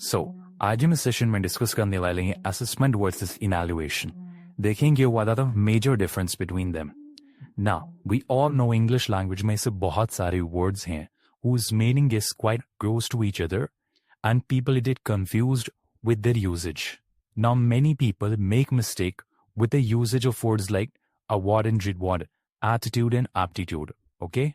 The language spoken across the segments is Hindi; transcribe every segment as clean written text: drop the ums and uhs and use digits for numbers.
सो आज हम इस सेशन में डिस्कस करने वाले हैं असेसमेंट वर्सेस इवैल्यूएशन। देखेंगे what are the major difference between them. Now we all know English language में ऐसे बहुत सारे वर्ड्स हैं whose meaning is quite close to each other and people get confused with their usage. Now many people make mistake with the usage of words like award and reward, attitude and aptitude. Okay?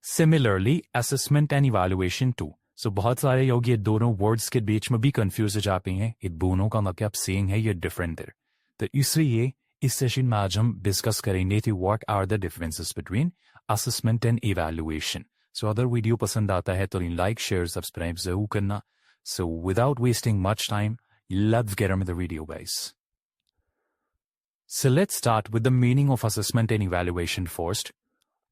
Similarly, assessment and evaluation too. So बहुत सारे लोग ये दोनों वर्ड्स के बीच में भी कंफ्यूज हो जाते हैं। ये दोनों का मतलब सेम है, ये डिफरेंट है। तो इसलिए इस सेशन में आज हम डिस्कस करेंगे कि what are the differences between assessment and evaluation. So अगर वीडियो पसंद आता है तो लाइक शेयर सब्सक्राइब जरूर करना। So without wasting much time, let's get on with the video guys. So let's start with the meaning of assessment and evaluation first.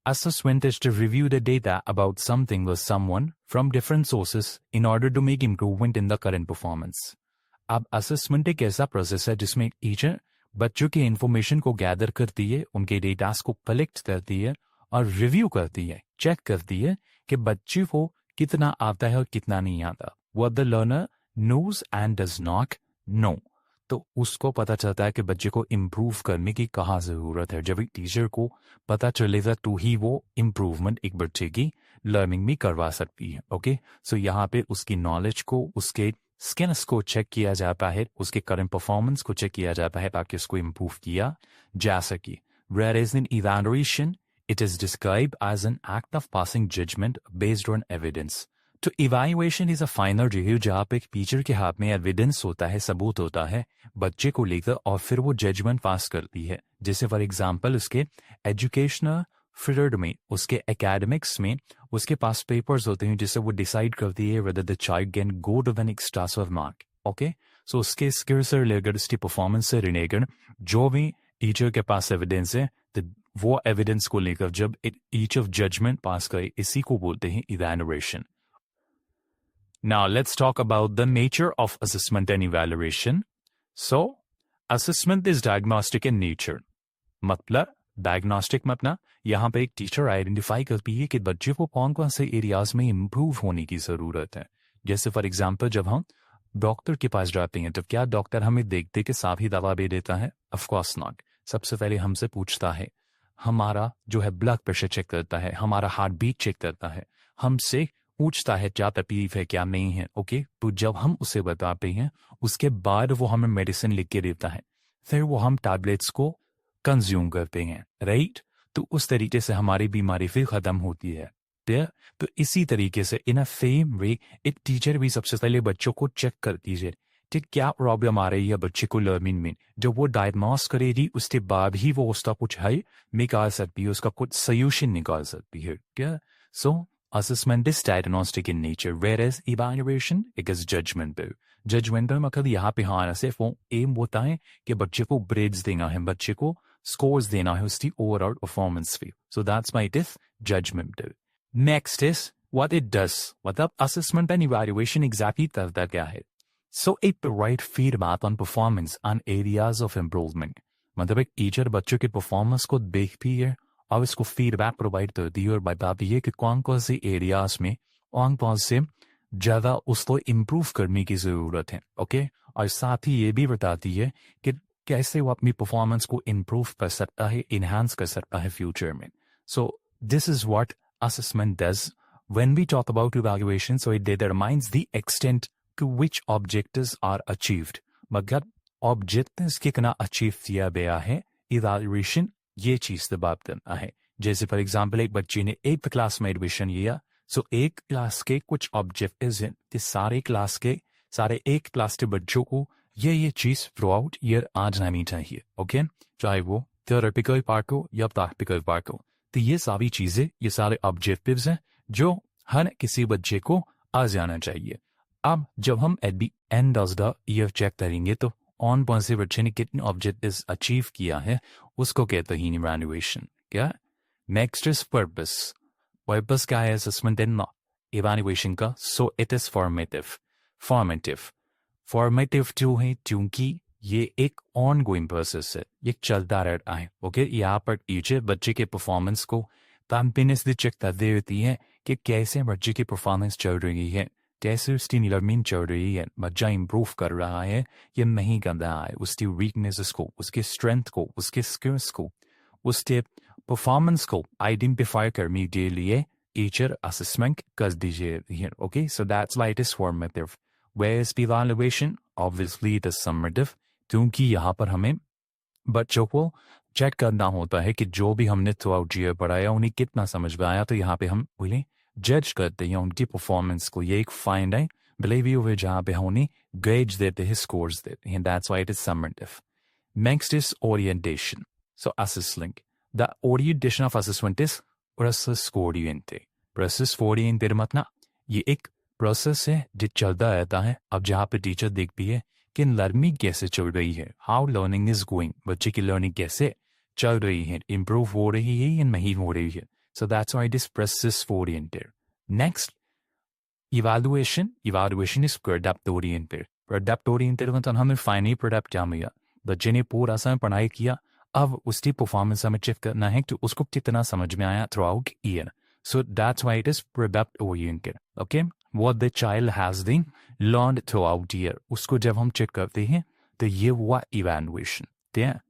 Assessment is to review the data about something or someone from different sources in order to make improvement in the current performance. अब assessment एक ऐसा प्रोसेस है जिसमें टीचर बच्चों की इंफॉर्मेशन को गैदर करती है, उनके डेटास को कलेक्ट करती है और रिव्यू करती है, चेक करती है कि बच्चे को कितना आता है और कितना नहीं आता। What the learner knows and does not know. तो उसको पता चलता है कि बच्चे को इम्प्रूव करने की कहाँ ज़रूरत है। जब एक टीचर को पता चलेगा तो ही वो इम्प्रूवमेंट एक बच्चे की लर्निंग में करवा सकती है। ओके, सो यहाँ पे उसकी नॉलेज को, उसके स्किल्स को चेक किया जाता है, उसके करंट परफॉर्मेंस को चेक किया जाता है ताकि उसको इम्प्रूव किया जा सके। Whereas in evaluation, it is described as an act of passing judgment based on evidence. तो evaluation is a final review जहाँ पे एक टीचर के हाथ में एविडेंस होता है, सबूत होता है बच्चे को लेकर, और फिर वो जजमेंट पास करती है। जैसे फॉर एग्जांपल उसके एजुकेशनल फील्ड में, उसके एकेडमिक्स में उसके पास पेपर्स होते हैं जिससे वो डिसाइड करती है whether the child can go to the next class of mark. Okay, so उसके स्किल्स से रिलेटेड, उसकी परफॉर्मेंस से रिलेटेड जो भी टीचर के पास एविडेंस है, तो वो एविडेंस को लेकर जब ईच ऑफ जजमेंट पास करे, इसी को बोलते हैं evaluation. Now let's talk about the nature of assessment and evaluation. So, assessment is diagnostic in nature. मतलब diagnostic मतलब यहाँ पे एक टीचर आइडेंटिफाई करती है कि बच्चे को कौन कौन से एरियाज में इम्प्रूव होने की जरूरत है। जैसे फॉर एग्जांपल जब हम डॉक्टर के पास जाते हैं तो क्या डॉक्टर हमें देखते कि साफ ही दवा दे देता है? Of course not. सबसे पहले हमसे पूछता है, हमारा जो है ब्लड प्रेशर चेक करता है, हमारा हार्ट बीट चेक करता है, हमसे पूछता है क्या तकलीफ है क्या नहीं है। ओके, तो जब हम उसे बताते हैं उसके बाद वो हमें मेडिसिन लिख के देता है, फिर वो हम टैबलेट्स को कंज्यूम करते हैं, राइट। तो उस तरीके से हमारी बीमारी फिर खत्म होती है। तो इसी तरीके से इन अ सेम वे एक टीचर भी सबसे पहले बच्चों को चेक करती है कि क्या प्रॉब्लम आ रही है बच्चे को लर्निंग में। जब वो डायग्नोस करेगी उसके बाद ही वो उसका कुछ हल निकाल सकती है, उसका कुछ सोल्यूशन निकाल सकती है। क्या सो assessment is diagnostic in nature, whereas evaluation is judgmental. Judgmental मतलब यहाँ पे हाँ सिर्फ वो एम होता है कि बच्चे को ग्रेड्स देना है, बच्चे को स्कोर्स देना है उसकी ओवरऑल परफॉर्मेंस पे। So that's why it is judgmental. Next is what it does. मतलब assessment and evaluation exactly करता क्या है? So it provides feedback on performance and areas of improvement. मतलब एक टीचर बच्चों के परफॉर्मेंस को देखती है और इसको फीडबैक प्रोवाइड करती है और बताती है कि कौन कौन से एरियाज में कौन कौन से ज़्यादा उसको इम्प्रूव करने की ज़रूरत है। ओके, और साथ ही ये भी बताती है कि कैसे वो अपनी परफॉर्मेंस को इम्प्रूव कर सकता है, इन्हांस कर सकता है फ्यूचर में। So this is what assessment does. When we talk about evaluation, so it determines the extent to which objectives are achieved. मतलब ऑब्जेक्टिव्स कितना अचीव किया गया है, इवैल्यूएशन ये चीज दबाव करना है। जैसे फॉर एग्जाम्पल एक बच्चे ने 8th क्लास में एडमिशन लिया, सो एक क्लास के कुछ ऑब्जेक्टिव्स हैं कि सारे 8 क्लास के बच्चों को ये चीज थ्रू आउट ईयर आ जानी चाहिए। ओके, चाहे वो थ्योरेटिकल पार्ट हो या प्रैक्टिकल पार्ट हो, तो ये सारी चीजें, ये सारे ऑब्जेक्टिव्स हैं जो हर किसी बच्चे को आ जाना चाहिए। अब जब हम at the end of the year check करेंगे तो ऑन कौन से बच्चे ने कितने ऑब्जेक्टिव्स अचीव किया है उसको कहते हैं इवैल्यूएशन। क्या नेक्स्ट इज पर्पस। पर्पस क्या है असेसमेंट एंड इवैल्यूएशन का? सो इट इज फॉर्मेटिव जो है क्योंकि ये एक ऑन गोइंग प्रोसेस है, ये चलता रहता है। ओके, यहाँ पर टीचर बच्चे के परफॉर्मेंस को कंटिन्यूसली चेक करते रहती है कि कैसे बच्चे की परफॉर्मेंस चल रही है, जैसे उसकी लर्निंग चल रही है, बच्चा इम्प्रूव कर रहा है या नहीं कर रहा है, उसकी वीकनेसेस को, उसके स्ट्रेंथ को, उसके स्किल्स को, उसके परफॉर्मेंस को आइडेंटिफाई करने के लिए टीचर असेसमेंट कर दीजिए. Okay, so that's why it is formative. Where is evaluation? Obviously it is summative, क्योंकि यहाँ पर हमें बच्चों को चेक करना होता है कि जो भी हमने थ्रू आउट ईयर पढ़ाया उन्हें कितना समझ में आया. तो यहाँ पे हम उन्हें जज करते हैं उनकी परफॉर्मेंस को. ये एक फाइंड है बिलीव हुए जहाँ पे हम उन्हें ग्रेड्स देते हैं, स्कोर्स देते हैं. That's why it is summative. Next is orientation. So assessment. The orientation of assessment is process oriented. Process oriented मतलब ये एक प्रोसेस है जो चलता रहता है. अब जहाँ पे टीचर देखती है कि लर्निंग कैसे चल रही है, हाउ लर्निंग इज गोइंग, बच्चे की लर्निंग कैसे चल रही है, इम्प्रूव हो रही है या नहीं हो रही है. सो that's why it is process oriented. Next evaluation. Evaluation is product oriented. Product oriented मतलब हमें फाइनल प्रोडक्ट क्या मिला, बच्चे ने पूरा समय पढ़ाई किया, अब उसकी परफॉर्मेंस हमें चेक करना है कि उसको कितना समझ में आया through out year. So that's why it is product oriented. Okay, what the child has been learned throughout year, उसको जब हम चेक करते हैं तो ये हुआ इवैल्यूएशन. ठीक है.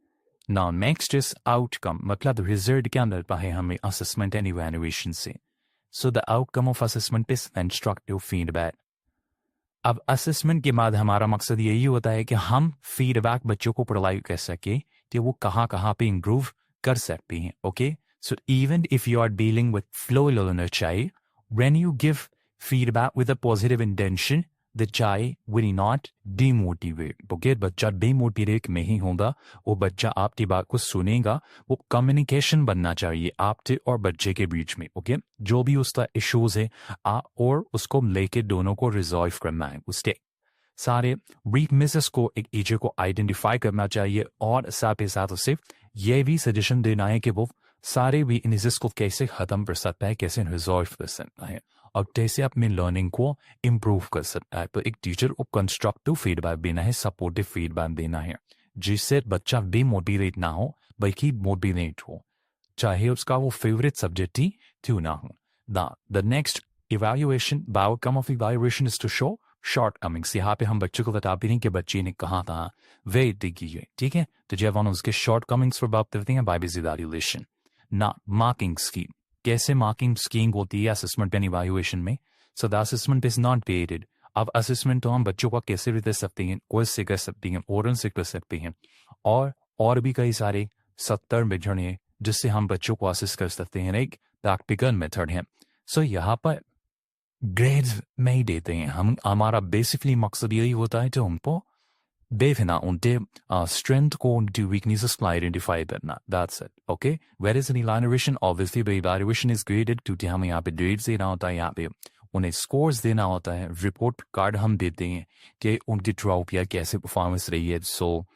नाउ नेक्स्ट इज आउटकम, मतलब रिजल्ट क्या मिलता है हमें असेसमेंट एंड इवैल्यूएशन से. So the outcome of assessment is constructive feedback. अब असेसमेंट के बाद हमारा मकसद यही होता है कि हम फीडबैक बच्चों को प्रोवाइड कर सके कि वो कहाँ कहाँ पे इम्प्रूव कर सकते हैं. Okay, so even if you are dealing with slow learner child, when you give feedback with a positive intention, the child will not demotivate. Okay, बच्चा demotivate नहीं होगा, वो बच्चा आपकी बात को सुनेगा. वो कम्युनिकेशन बनना चाहिए आपके और बच्चे के बीच में. ओके, जो भी उसका इश्यूज है और उसको लेके दोनों को रिजॉल्व करना है. उसके सारे वीकनेसेस को एक टीचर को आइडेंटिफाई करना चाहिए और साथ ही साथ उसे ये भी सजेशन देना है कि वो सारे वीकनेसेस को कैसे खत्म कर सकता है, कैसे रिजॉल्व कर सकता है और कैसे अपनी लर्निंग को इम्प्रूव कर सकता है. तो एक टीचर को कंस्ट्रक्टिव फीडबैक देना है, सपोर्टिव फीडबैक देना है, जिससे बच्चा डिमोटिवेट ना हो बल्कि मोटिवेट हो, चाहे उसका वो फेवरेट सब्जेक्ट ही क्यों ना हो. The next evaluation, the outcome of evaluation is to show shortcomings. यहाँ पे हम बच्चों को बताते हैं कि बच्चे ने कहा था वे कीजिए. ठीक है, तो जब हम उसके शॉर्टकमिंग्स पर बात करते हैं बाय बेस इवैल्यूएशन. ना मार्किंग स्कीम, कैसे मार्किंग स्कीम होती है असेसमेंट एंड इवैल्यूएशन में. So the assessment is not created. अब असेसमेंट तो हम बच्चों का कैसे भी दे सकते हैं, क्विज से कर सकते हैं, ओरल से कर सकते हैं और भी कई सारे 70 मेथड हैं जिससे हम बच्चों को असेस कर सकते हैं. एक प्रैक्टिकल मेथड है. सो यहाँ पर ग्रेड्स में ही देते हैं हम. हमारा बेसिकली मकसद यही होता है जो हमको देखना उनके स्ट्रेंथ को, उनकी वीकनेसेस को आइडेंटिफाई करना. That's it. Okay, where is an evaluation? Obviously the evaluation is graded क्योंकि हमें यहाँ पे ग्रेड्स देना होता है, यहाँ पे उन्हें स्कोर्स देना होता है, रिपोर्ट कार्ड हम देते हैं कि उनकी थ्रू आउट ईयर कैसे परफॉर्मेंस रही है. So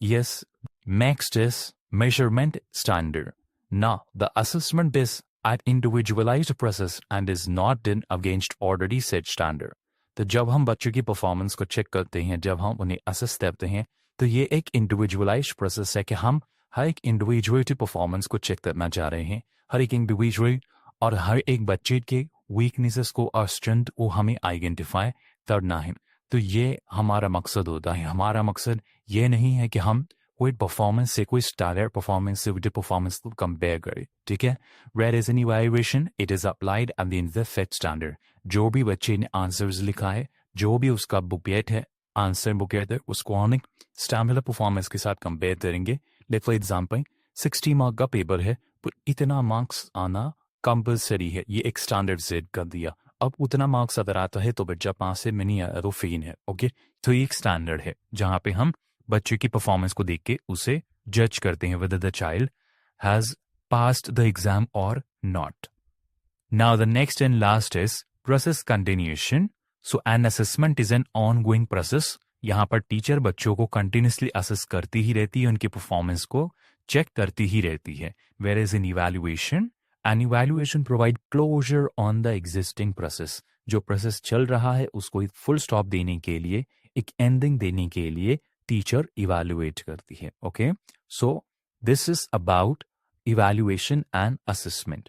yes, next is measurement standard. Now the assessment is an individualized process and is not done against already set standard. तो जब हम बच्चों की परफॉर्मेंस को चेक करते हैं, जब हम उन्हें असेस करते हैं, तो ये एक इंडिविजुअलाइज्ड प्रोसेस है कि हम हर एक इंडिविजुअल की परफॉर्मेंस को चेक करना चाह रहे हैं. हर एक इंडिविजुअल और हर एक बच्चे के वीकनेसेस को और स्ट्रेंथ को हमें आइडेंटिफाई करना है. तो ये हमारा मकसद होता है. हमारा मकसद ये नहीं है कि हम कोई परफॉर्मेंस से, कोई स्टैंडर्ड परफॉर्मेंस से उनकी परफॉर्मेंस को कंपेयर करें. ठीक है, where is an evaluation it is applied at the set standard. जो भी बच्चे ने आंसर्स लिखा है, जो भी उसका बुकेट है, आंसर बुकेट है, उसको हम एक स्टैंडर्ड परफॉर्मेंस के साथ कंपेयर करेंगे. लेट फॉर एग्जांपल 60 मार्क का पेपर है, पर इतना मार्क्स आना कंपलसरी है, ये एक स्टैंडर्ड सेट कर दिया. अब उतना मार्क्स अगर आता है तो बच्चा 5 से में नहीं आया तो फेल है. ओके, तो ये एक स्टैंडर्ड है जहाँ पे हम बच्चे की परफॉर्मेंस को देख के उसे जज करते हैं whether the child has passed the exam or not. Now the next and last is process continuation. So an assessment is an ongoing process. यहाँ पर टीचर बच्चों को कंटिन्यूसली असेस करती ही रहती है, उनकी परफॉर्मेंस को चेक करती ही रहती है. Whereas in evaluation, an evaluation provide closure on the existing process. जो प्रोसेस चल रहा है उसको एक फुल स्टॉप देने के लिए, एक एंडिंग देने के लिए टीचर इवैल्यूएट करती है. Okay, so this is about evaluation and assessment.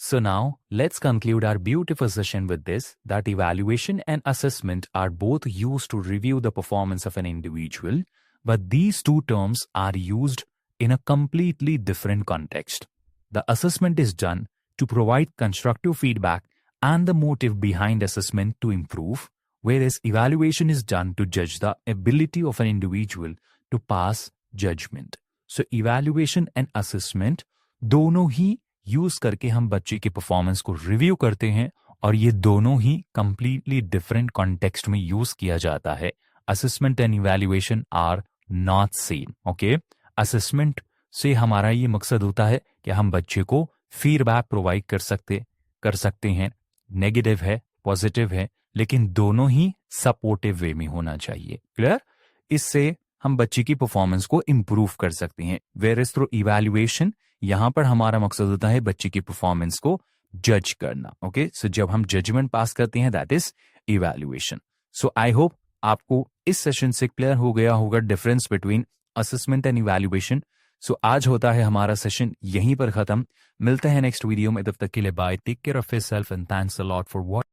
So now let's conclude our beautiful session with this, that evaluation and assessment are both used to review the performance of an individual, but these two terms are used in a completely different context. The assessment is done to provide constructive feedback and the motive behind assessment to improve, whereas evaluation is done to judge the ability of an individual to pass judgment. So evaluation and assessment दोनों ही यूज करके हम बच्चे के परफॉर्मेंस को रिव्यू करते हैं, और ये दोनों ही कंप्लीटली डिफरेंट कॉन्टेक्स्ट में यूज किया जाता है. Assessment and evaluation are not same. Okay, assessment से हमारा ये मकसद होता है कि हम बच्चे को फीडबैक प्रोवाइड कर सकते हैं. नेगेटिव है, पॉजिटिव है, लेकिन दोनों ही सपोर्टिव वे में होना चाहिए. क्लियर? इससे हम बच्चे की परफॉर्मेंस को इंप्रूव कर सकते हैं. वेयरएज थ्रू इवैल्यूएशन यहां पर हमारा मकसद होता है बच्चे की परफॉर्मेंस को जज करना. ओके, सो जब हम जजमेंट पास करते हैं that is evaluation. So I hope आपको इस सेशन से क्लियर हो गया होगा difference between assessment and evaluation. So आज होता है हमारा सेशन यहीं पर खत्म. मिलते हैं नेक्स्ट वीडियो में, तब तक के लिए bye. Take care of yourself and thanks a lot for watching.